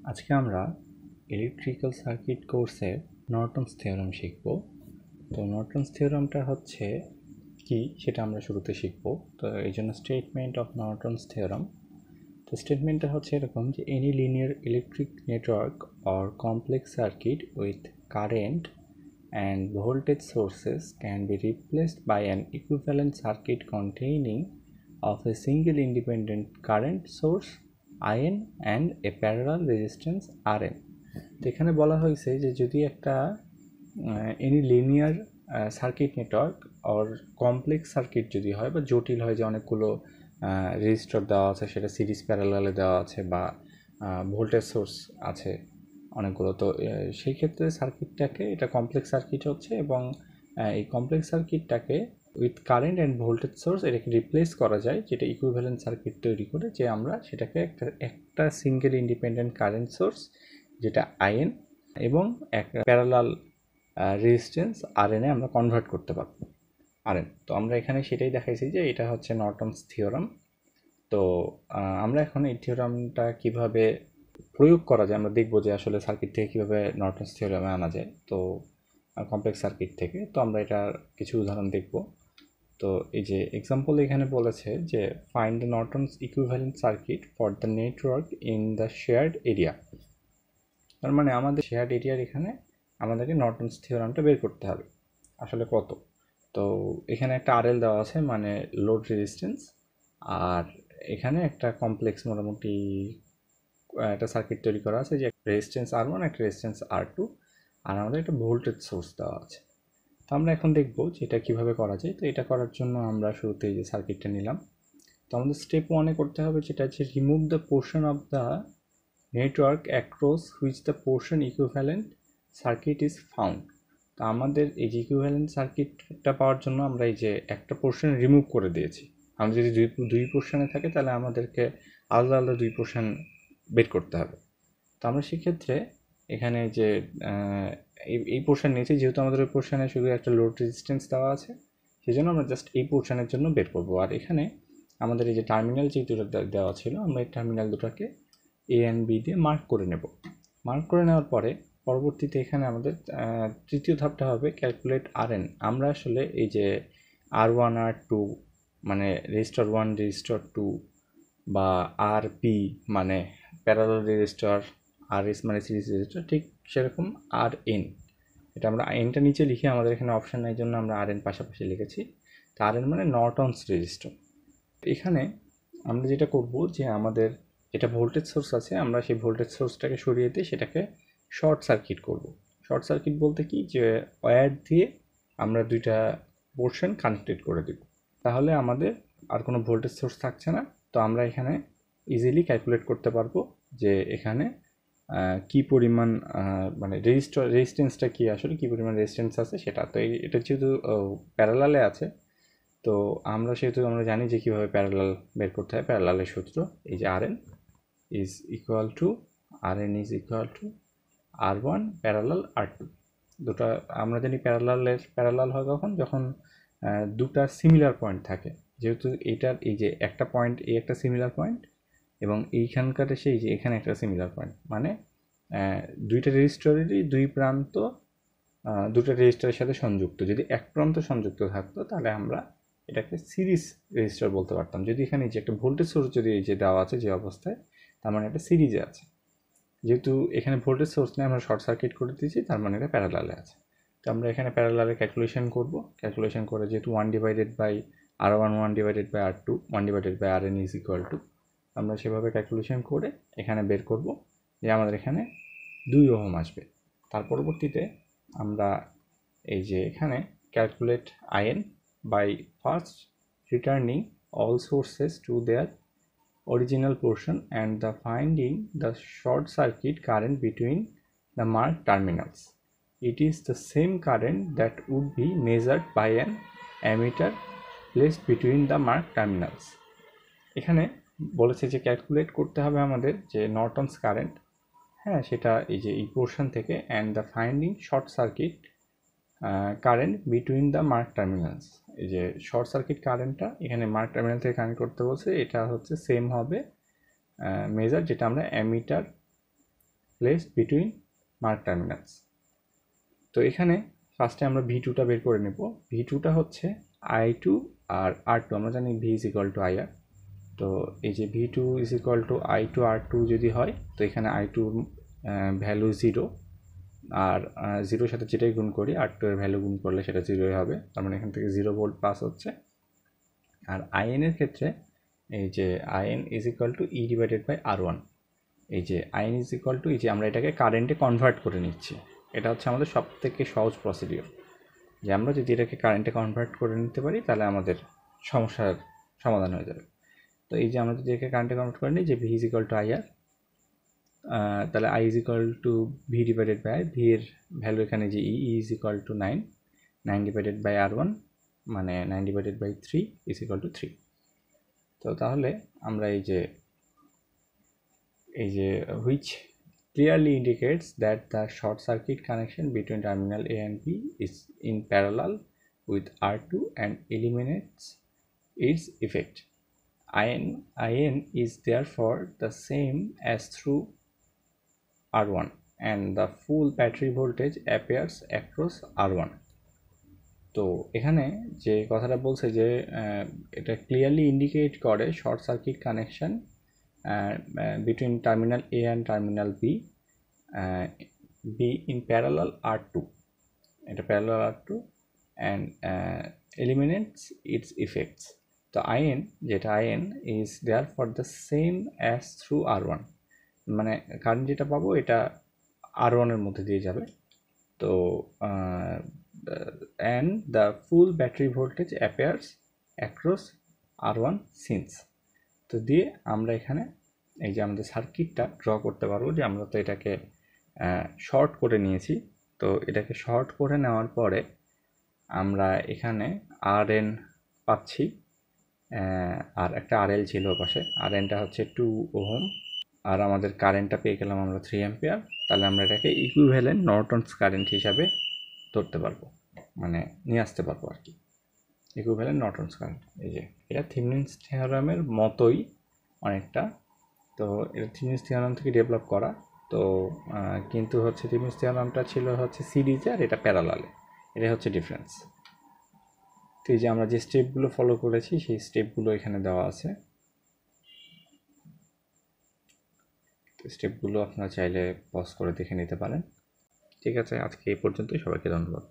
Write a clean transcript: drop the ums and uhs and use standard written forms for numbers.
আজকে আমরা electrical circuit কোর্সের নর্টনস থিওরাম শিখব। তো নর্টনস থিওরামটা হচ্ছে কি সেটা আমরা শুরুতে শিখব। তো এই জন্য স্টেটমেন্ট অফ নর্টনস থিওরাম। তো স্টেটমেন্টটা হচ্ছে এরকম যে any linear electric network or complex circuit with current and voltage sources can be replaced by an equivalent circuit containing of a single independent current source IN and a parallel resistance RN। তো এখানে বলা হয়েছে যে যদি একটা any linear circuit network or complex circuit যদি হয় বা জটিল হয়, যে অনেকগুলো রেজিস্টর দেওয়া আছে, সেটা সিরিজ প্যারালালে দেওয়া আছে বা ভোল্টেজ সোর্স আছে অনেকগুলো, তো সেই ক্ষেত্রে সার্কিটটাকে এটা কমপ্লেক্স সার্কিট হচ্ছে এবং এই কমপ্লেক্স সার্কিটটাকে with current and voltage source এটাকে রিপ্লেস করা যায়, যেটা ইকুইভ্যালেন্ট সার্কিট তৈরি করে, যে আমরা সেটাকে একটা সিঙ্গেল ইন্ডিপেন্ডেন্ট কারেন্ট সোর্স যেটা আইএন এবং একটা প্যারালাল রেজিস্ট্যান্স আরএন এ আমরা কনভার্ট করতে পারবো আরএন। তো আমরা এখানে সেটাই দেখাইছি যে এটা হচ্ছে নর্টনস থিওরাম। তো আমরা এখন এই থিওরামটা কিভাবে প্রয়োগ করা যায় আমরা দেখব, যে আসলে সার্কিট থেকে কীভাবে নর্টনস থিওরামে আনা যায়, তো কমপ্লেক্স সার্কিট থেকে। তো আমরা এটার কিছু উদাহরণ দেখব। তো এই যে এক্সাম্পল এখানে বলেছে যে find the Norton's equivalent circuit for the network in the shared area. তার মানে আমাদের শেয়ার্ড এরিয়ার এখানে আমাদেরকে নর্টনস থিওরামটা বের করতে হবে আসলে কত। তো এখানে একটা আরএল দেওয়া আছে, মানে লোড রেজিস্ট্যান্স, আর এখানে একটা কমপ্লেক্স মোটামুটি একটা সার্কিট তৈরি করা আছে, যে রেজিস্ট্যান্স R1 একটা রেজিস্ট্যান্স R2, আর আমাদের একটা ভোল্টেজ সোর্স দেওয়া আছে। তো আমরা এখন দেখব যে এটা কীভাবে করা যায়। তো এটা করার জন্য আমরা শুরুতে এই যে সার্কিটটা নিলাম। তো আমাদের স্টেপ 1-এ করতে হবে যেটা হচ্ছে remove the portion of the network across which the portion equivalent circuit is found. তো আমাদের এই যে ইকুইভ্যালেন্ট সার্কিটটা পাওয়ার জন্য আমরা এই যে একটা পোর্শন রিমুভ করে দিয়েছি। আমরা যদি দুই পোর্শনে থাকে তাহলে আমাদেরকে আলাদা আলাদা দুই পোর্শন বের করতে হবে। তো আমরা সেক্ষেত্রে এখানে যে এই পোর্শন নিয়েছি, যেহেতু আমাদের ওই পোর্শনে শুধু একটা লোড রেজিস্ট্যান্স দেওয়া আছে, সেই জন্য আমরা জাস্ট এই পোর্শনের জন্য বের করবো। আর এখানে আমাদের এই যে টার্মিনাল যে দুটো দেওয়া ছিল, আমরা এই টার্মিনাল দুটোকে এ অ্যান্ড বি দিয়ে মার্ক করে নেব। মার্ক করে নেওয়ার পরে পরবর্তীতে এখানে আমাদের তৃতীয় ধাপটা হবে ক্যালকুলেট আরএন। আমরা আসলে এই যে R1 R2 মানে রেজিস্টার 1 রেজিস্টার 2 বা RP মানে প্যারালাল রেজিস্টার, RS মানে সিরিজ রেজিস্টার, ঠিক সেরকম RN, এটা আমরা এনটা নিচে লিখে আমাদের এখানে অপশান নাই জন্য আমরা RN পাশাপাশি লিখেছি। তো RN মানে নর্টনস রেজিস্টার। এখানে আমরা যেটা করব যে আমাদের এটা ভোল্টেজ সোর্স আছে, আমরা সেই ভোল্টেজ সোর্সটাকে সরিয়ে দিয়ে সেটাকে শর্ট সার্কিট করব। শর্ট সার্কিট বলতে কি, যে ওয়্যার দিয়ে আমরা দুইটা পোর্শন কানেক্টেড করে দেব, তাহলে আমাদের আর কোনো ভোল্টেজ সোর্স থাকছে না। তো আমরা এখানে ইজিলি ক্যালকুলেট করতে পারবো যে এখানে কি পরিমাণ মানে রেজিস্ট্যান্সটা কি, আসলে কি পরিমাণ রেজিস্ট্যান্স আছে সেটা। তো এটা যেহেতু প্যারালালে আছে, তো আমরা জানি যে কীভাবে প্যারালাল বের করতে হয়। প্যারালালের সূত্র এই যে RN is equal two R1 parallel R2। দুটো আমরা জানি প্যারালাল হয় কখন, যখন দুটার সিমিলার পয়েন্ট থাকে। যেহেতু এটার এই যে একটা পয়েন্ট, এই একটা সিমিলার পয়েন্ট, এবং এইখানকার সেই যে এখানে একটা সিমিলার পয়েন্ট, মানে দুইটা রেজিস্টরেরই দুই প্রান্ত দুটো রেজিস্টারের সাথে সংযুক্ত। যদি এক প্রান্ত সংযুক্ত থাকতো তাহলে আমরা এটাকে সিরিজ রেজিস্টার বলতে পারতাম। যদি এখানে যে একটা ভোল্টেজ সোর্স যদি এই যে দেওয়া আছে যে অবস্থায়, তার মানে এটা সিরিজে আছে। যেহেতু এখানে ভোল্টেজ সোর্স নিয়ে আমরা শর্ট সার্কিট করে দিয়েছি, তার মানে এটা প্যারালালে আছে। তো আমরা এখানে প্যারালালে ক্যালকুলেশন করব। ক্যালকুলেশন করে যেহেতু 1/R1 1/R2 1/RN is equal two, আমরা সেভাবে ক্যালকুলেশন করে এখানে বের করব যে আমাদের এখানে 2 ওহম আসবে। তার পরবর্তীতে আমরা এই যে এখানে calculate in by first returning all sources to their original portion and the finding the short circuit current between the marked terminals. It is the same current that would be measured by an ammeter placed between the marked terminals. এখানে বলেছে যে calculate করতে হবে আমাদের যে নর্টনস current, হ্যাঁ, সেটা এই যে এই পোর্শন থেকে, and the finding short circuit current between the mark terminals. এই যে শর্ট সার্কিট কারেন্টটা এখানে মার্ক টার্মিনাল থেকে কানেক্ট করতে বলছে, এটা হচ্ছে সেম হবে মেজার, যেটা আমরা ammeter placed between mark terminals. তো এখানে ফার্স্টে আমরা v2টা বের করে নেব। v2টা হচ্ছে i2 আর r2, আমরা জানি v is equal to ir। তো এই যে v2 is equal two i2 r2 যদি হয়, তো এখানে i2 ভ্যালু 0, আর 0-র সাথে যেটাই গুণ করি r2 এর ভ্যালু গুণ করলে সেটা 0 হবে, তার মানে এখান থেকে 0 ভোল্ট পাস হচ্ছে। আর in এর ক্ষেত্রে এই যে in is equal to e divided by r1। এই যে in ইজ ইকুয়াল টু, এই যে আমরা এটাকে কারেন্টে কনভার্ট করে নিচ্ছি, এটা হচ্ছে আমাদের সব থেকে সহজ প্রসিডিওর, যে আমরা যদি এটাকে কারেন্টে কনভার্ট করে নিতে পারি তাহলে আমাদের সমস্যার সমাধান হয়ে যাবে। তো এই যে আমরা যদি এটাকে কারেন্টে কনভার্ট করে নিই যে v is equal to ir, তাহলে i is equal to v divided by v এর ভ্যালু এখানে যে e is equal to 9 divided by r1, মানে 9 divided by 3 is equal to 3। তো তাহলে আমরা এই যে which clearly indicates that the short circuit connection between terminal A and B is in parallel with R2 and eliminates its effect. In is therefore the same as through R1 and the full battery voltage appears across R1. তো এখানে যে কথাটা বলছে যে এটা clearly indicate করে short circuit connection between terminal A and terminal B in parallel R2, এটা parallel R2 and eliminates its effects. তো in, যেটা in is therefore the same as through R1, মানে কারেন্ট যেটা পাবো এটা R1 এর মধ্যে দিয়ে যাবে। তো and the full battery voltage appears across R1 since, তো দিয়ে আমরা এখানে এই যে আমাদের সার্কিটটা ড্র করতে পারবো, যে আমরা তো এটাকে শর্ট করে নিয়েছি। তো এটাকে শর্ট করে নেওয়ার পরে আমরা এখানে RN পাচ্ছি, আর একটা RL ছিল পাশে, RNটা হচ্ছে 2 ওহম, আর আমাদের কারেন্টটা পেয়ে গেলাম আমরা 3 অ্যাম্পিয়ার। তাহলে আমরা এটাকে ইকুইভ্যালেন্ট নর্টনস কারেন্ট হিসাবে ধরতে পারবো, মানে নিয়ে আসতে পারবো আর কি, ইকুইভ্যালেন্ট নর্টনস কারেন্ট। এই যে এটা থেভেনিনস থিওরামের মতোই অনেকটা, তো এটা থেভেনিনস থিওরাম থেকে ডেভেলপ করা। তো কিন্তু হচ্ছে থেভেনিনস থিওরামটা ছিল হচ্ছে সিরিজে আর এটা প্যারালালে, এটা হচ্ছে ডিফারেন্স। তো এই যে আমরা যে স্টেপগুলো ফলো করেছি সেই স্টেপগুলো এখানে দেওয়া আছে, তো স্টেপগুলো আপনারা চাইলে পজ করে দেখে নিতে পারেন। ঠিক আছে, আজকে এই পর্যন্তই, সবাইকে ধন্যবাদ।